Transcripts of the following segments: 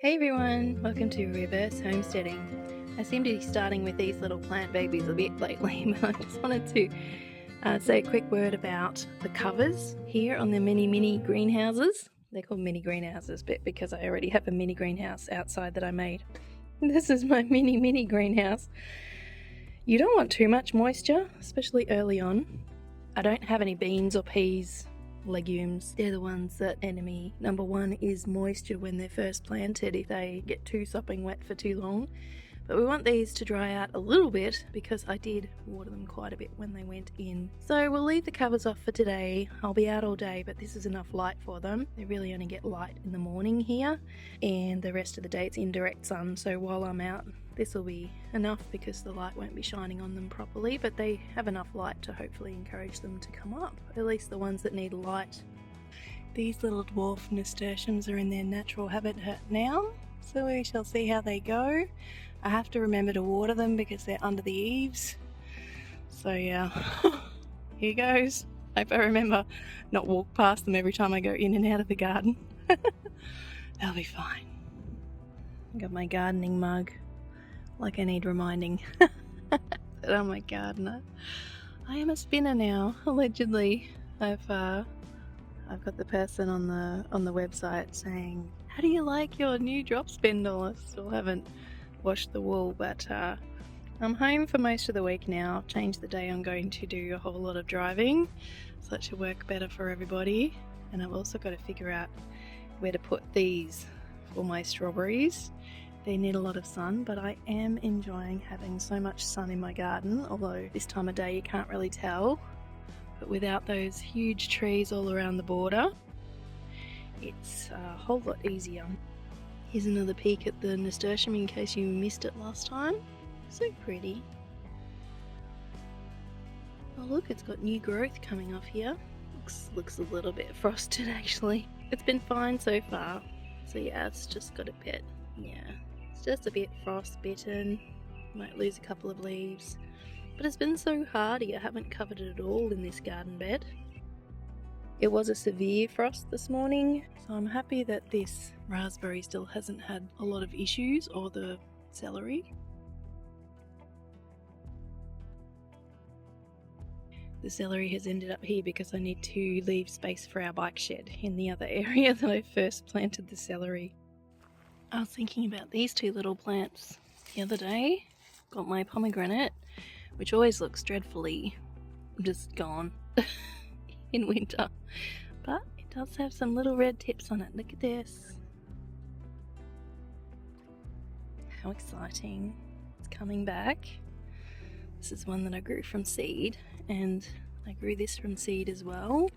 Hey everyone, welcome to Reverse Homesteading. I seem to be starting with these little plant babies a bit lately, but I just wanted to say a quick word about the covers here on the mini greenhouses. They're called mini greenhouses, but because I already have a mini greenhouse outside that I made. This is my mini greenhouse. You don't want too much moisture, especially early on. I don't have any beans or peas, legumes. They're the ones that enemy number one is moisture when they're first planted if they get too sopping wet for too long. But we want these to dry out a little bit because I did water them quite a bit when they went in. So we'll leave the covers off for today. I'll be out all day, but this is enough light for them. They really only get light in the morning here, and the rest of the day it's indirect sun. So while I'm out, this will be enough because the light won't be shining on them properly, but they have enough light to hopefully encourage them to come up, at least the ones that need light. These little dwarf nasturtiums are in their natural habitat now, so we shall see how they go. I have to remember to water them because they're under the eaves. So yeah, here goes. Hope I remember not walk past them every time I go in and out of the garden. They'll be fine. I got my gardening mug, like I need reminding that I'm a gardener. I am a spinner now, allegedly. I've got the person on the website saying, "How do you like your new drop spindle?" I still haven't washed the wool, but I'm home for most of the week now. Changed the day I'm going to do a whole lot of driving, so that should work better for everybody. And I've also got to figure out where to put these for my strawberries. They need a lot of sun, but I am enjoying having so much sun in my garden, although this time of day you can't really tell. But without those huge trees all around the border, it's a whole lot easier. Here's another peek at the nasturtium in case you missed it last time. So pretty. Oh look, it's got new growth coming off here. Looks a little bit frosted actually. It's been fine so far. So yeah, it's just got a bit, it's just a bit frostbitten. Might lose a couple of leaves. But it's been so hardy, I haven't covered it at all in this garden bed. It was a severe frost this morning, so I'm happy that this raspberry still hasn't had a lot of issues, or the celery. The celery has ended up here because I need to leave space for our bike shed in the other area that I first planted the celery. I was thinking about these two little plants the other day. Got my pomegranate, which always looks dreadfully just gone in winter, but it does have some little red tips on it. Look at this. How exciting. It's coming back. This is one that I grew from seed, and I grew this from seed as well.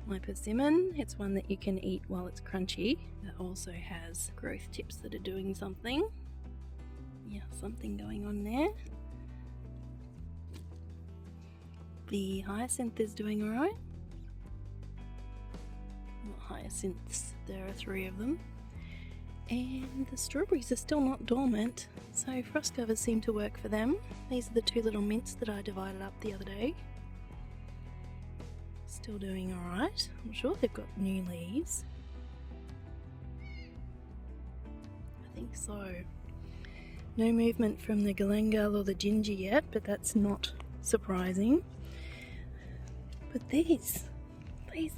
My persimmon, it's one that you can eat while it's crunchy. It also has growth tips that are doing something. Yeah, something going on there. The hyacinth is doing alright. Hyacinths, there are 3 of them. And the strawberries are still not dormant, so frost covers seem to work for them. These are the 2 little mints that I divided up the other day. Still doing alright. I'm sure they've got new leaves. I think so. No movement from the galangal or the ginger yet, but that's not surprising. But these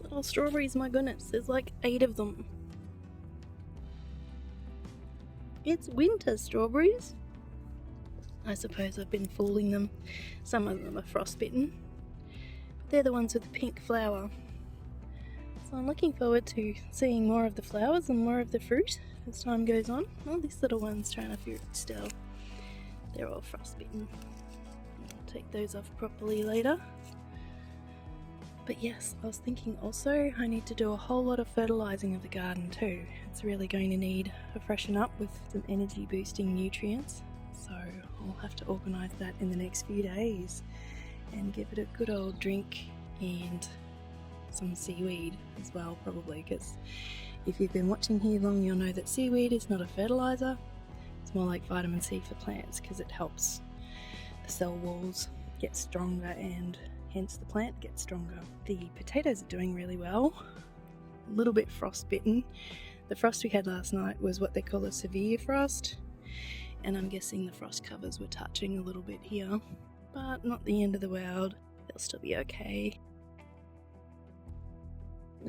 little strawberries, my goodness, there's like 8 of them. It's winter strawberries. I suppose I've been fooling them. Some of them are frostbitten. But they're the ones with the pink flower. So I'm looking forward to seeing more of the flowers and more of the fruit as time goes on. Oh, this little one's trying to fruit still. They're all frostbitten. I'll take those off properly later. But yes, I was thinking also I need to do a whole lot of fertilising of the garden too. It's really going to need a freshen up with some energy boosting nutrients. So I'll have to organise that in the next few days and give it a good old drink, and some seaweed as well probably, because if you've been watching here long you'll know that seaweed is not a fertiliser. It's more like vitamin C for plants because it helps the cell walls get stronger and hence the plant gets stronger. The potatoes are doing really well. A little bit frostbitten. The frost we had last night was what they call a severe frost, and I'm guessing the frost covers were touching a little bit here, but not the end of the world. They'll still be okay.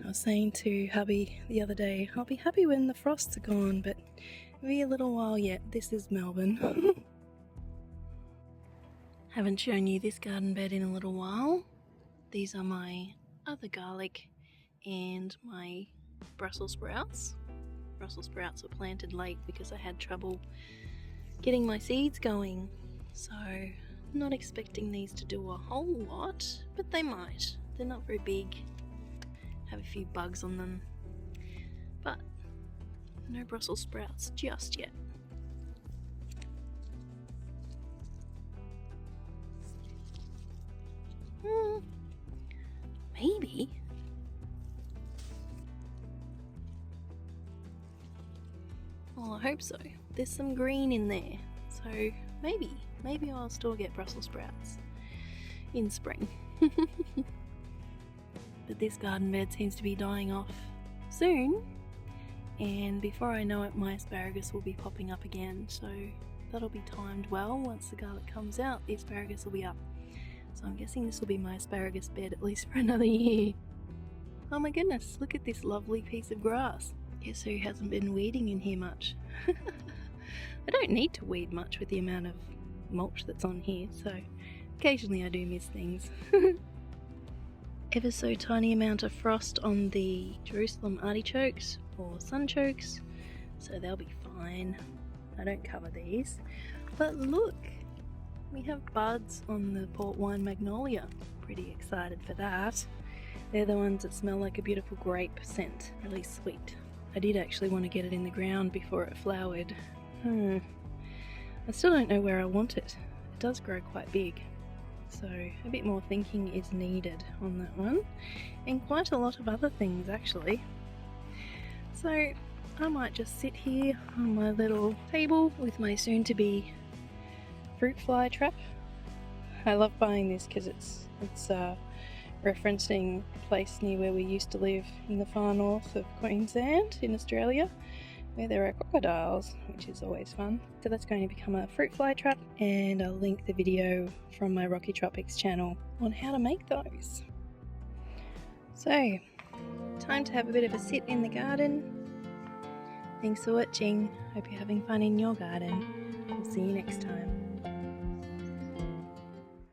I was saying to hubby the other day, I'll be happy when the frosts are gone, but it'll be a little while yet. This is Melbourne. Haven't shown you this garden bed in a little while. These are my other garlic and my Brussels sprouts. Brussels sprouts were planted late because I had trouble getting my seeds going. So, not expecting these to do a whole lot, but they might. They're not very big. Have a few bugs on them. But no Brussels sprouts just yet. Maybe. Well, I hope so. There's some green in there, so maybe I'll still get Brussels sprouts in spring. But this garden bed seems to be dying off soon, and before I know it, my asparagus will be popping up again, so that'll be timed well. Once the garlic comes out, the asparagus will be up. So I'm guessing this will be my asparagus bed at least for another year. Oh my goodness, look at this lovely piece of grass. Guess who hasn't been weeding in here much? I don't need to weed much with the amount of mulch that's on here, so occasionally I do miss things. Ever so tiny amount of frost on the Jerusalem artichokes or sunchokes, so they'll be fine. I don't cover these. But look! We have buds on the port wine magnolia. Pretty excited for that. They're the ones that smell like a beautiful grape scent, really sweet. I did actually want to get it in the ground before it flowered. I still don't know where I want it. It does grow quite big, so a bit more thinking is needed on that one, and quite a lot of other things actually. So I might just sit here on my little table with my soon-to-be fruit fly trap. I love buying this because it's referencing a place near where we used to live in the far north of Queensland in Australia, where there are crocodiles, which is always fun. So that's going to become a fruit fly trap, and I'll link the video from my Rocky Tropics channel on how to make those. So, time to have a bit of a sit in the garden. Thanks for watching. Hope you're having fun in your garden. We'll see you next time.